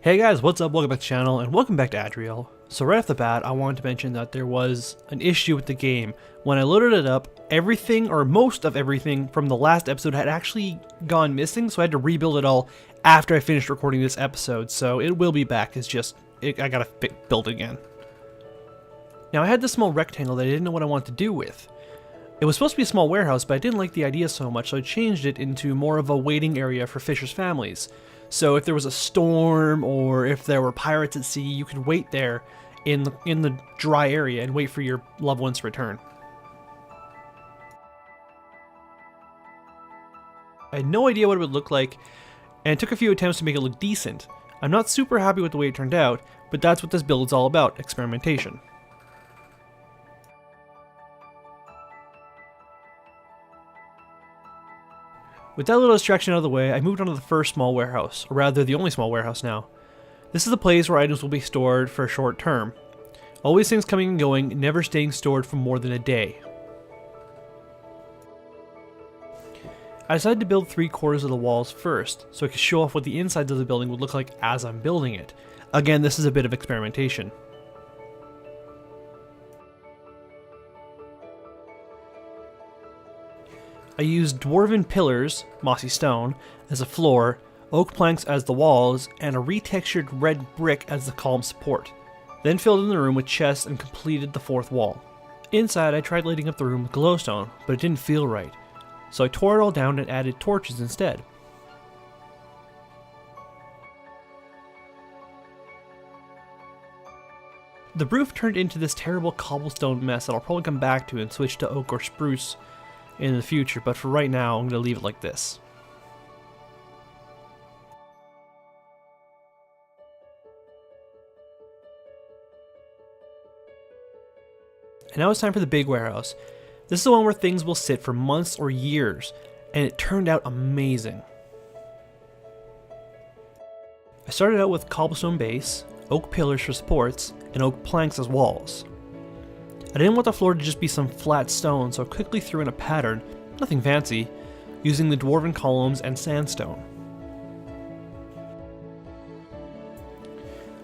Hey guys, what's up? Welcome back to the channel, and welcome back to Adrial. So right off the bat, I wanted to mention that there was an issue with the game. When I loaded it up, everything, or most of everything from the last episode had actually gone missing, so I had to rebuild it all after I finished recording this episode, so it will be back. It's just, I gotta build it again. Now I had this small rectangle that I didn't know what I wanted to do with. It was supposed to be a small warehouse, but I didn't like the idea so much, so I changed it into more of a waiting area for fishers' families. So if there was a storm or if there were pirates at sea, you could wait there in the dry area and wait for your loved ones to return. I had no idea what it would look like, and it took a few attempts to make it look decent. I'm not super happy with the way it turned out, but that's what this build is all about, experimentation. With that little distraction out of the way, I moved on to the first small warehouse, or rather the only small warehouse now. This is the place where items will be stored for a short term. Always things coming and going, never staying stored for more than a day. I decided to build 3/4 of the walls first, so I could show off what the insides of the building would look like as I'm building it. Again, this is a bit of experimentation. I used dwarven pillars, mossy stone, as a floor, oak planks as the walls, and a retextured red brick as the column support. Then filled in the room with chests and completed the fourth wall. Inside, I tried lighting up the room with glowstone, but it didn't feel right, so I tore it all down and added torches instead. The roof turned into this terrible cobblestone mess that I'll probably come back to and switch to oak or spruce in the future, but for right now, I'm going to leave it like this. And now it's time for the big warehouse. This is the one where things will sit for months or years, and it turned out amazing. I started out with cobblestone base, oak pillars for supports, and oak planks as walls. I didn't want the floor to just be some flat stone, so I quickly threw in a pattern, nothing fancy, using the dwarven columns and sandstone.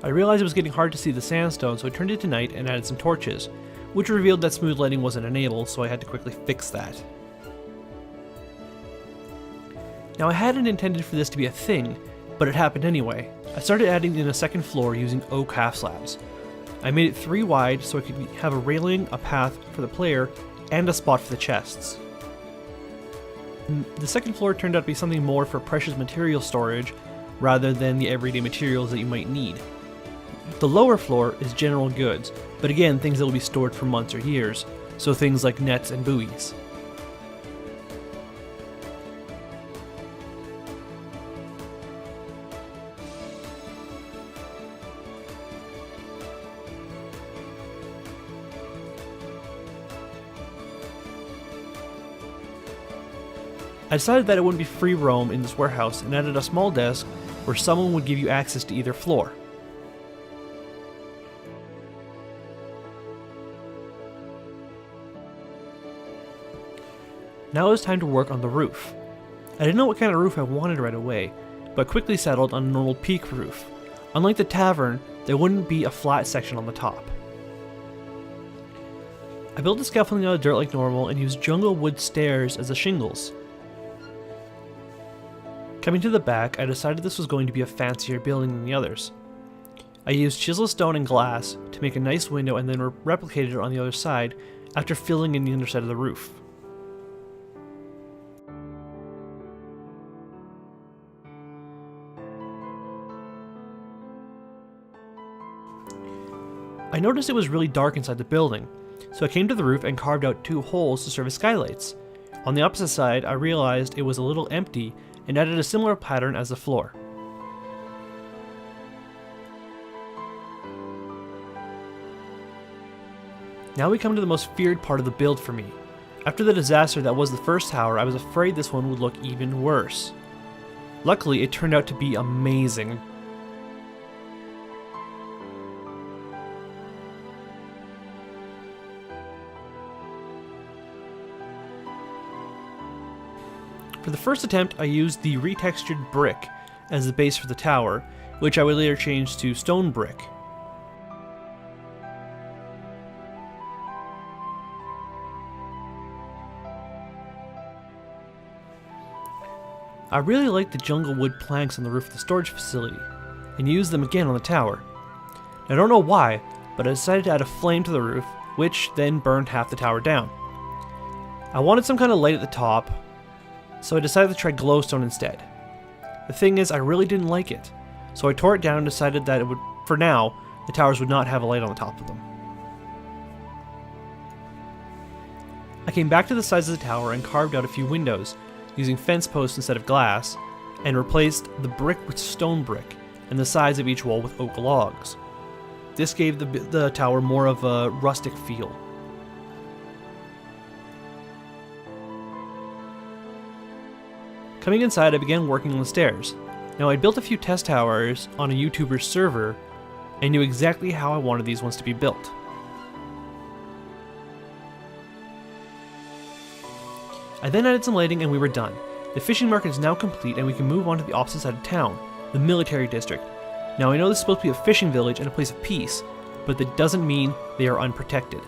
I realized it was getting hard to see the sandstone, so I turned it to night and added some torches, which revealed that smooth lighting wasn't enabled, so I had to quickly fix that. Now I hadn't intended for this to be a thing, but it happened anyway. I started adding in a second floor using oak half slabs. I made it 3 wide so I could have a railing, a path for the player, and a spot for the chests. The second floor turned out to be something more for precious material storage rather than the everyday materials that you might need. The lower floor is general goods, but again things that will be stored for months or years, so things like nets and buoys. I decided that it wouldn't be free roam in this warehouse and added a small desk where someone would give you access to either floor. Now it was time to work on the roof. I didn't know what kind of roof I wanted right away, but quickly settled on a normal peak roof. Unlike the tavern, there wouldn't be a flat section on the top. I built the scaffolding out of dirt like normal and used jungle wood stairs as the shingles. Coming to the back, I decided this was going to be a fancier building than the others. I used chisel stone and glass to make a nice window and then replicated it on the other side after filling in the underside of the roof. I noticed it was really dark inside the building, so I came to the roof and carved out 2 holes to serve as skylights. On the opposite side, I realized it was a little empty and added a similar pattern as the floor. Now we come to the most feared part of the build for me. After the disaster that was the first tower, I was afraid this one would look even worse. Luckily, it turned out to be amazing. For the first attempt, I used the retextured brick as the base for the tower, which I would later change to stone brick. I really like the jungle wood planks on the roof of the storage facility, and use them again on the tower. Now, I don't know why, but I decided to add a flame to the roof, which then burned half the tower down. I wanted some kind of light at the top, so I decided to try glowstone instead. The thing is, I really didn't like it, so I tore it down and decided that it would, for now, the towers would not have a light on the top of them. I came back to the sides of the tower and carved out a few windows, using fence posts instead of glass, and replaced the brick with stone brick, and the sides of each wall with oak logs. This gave the tower more of a rustic feel. Coming inside, I began working on the stairs. Now, I built a few test towers on a YouTuber's server, and knew exactly how I wanted these ones to be built. I then added some lighting and we were done. The fishing market is now complete and we can move on to the opposite side of town, the military district. Now, I know this is supposed to be a fishing village and a place of peace, but that doesn't mean they are unprotected.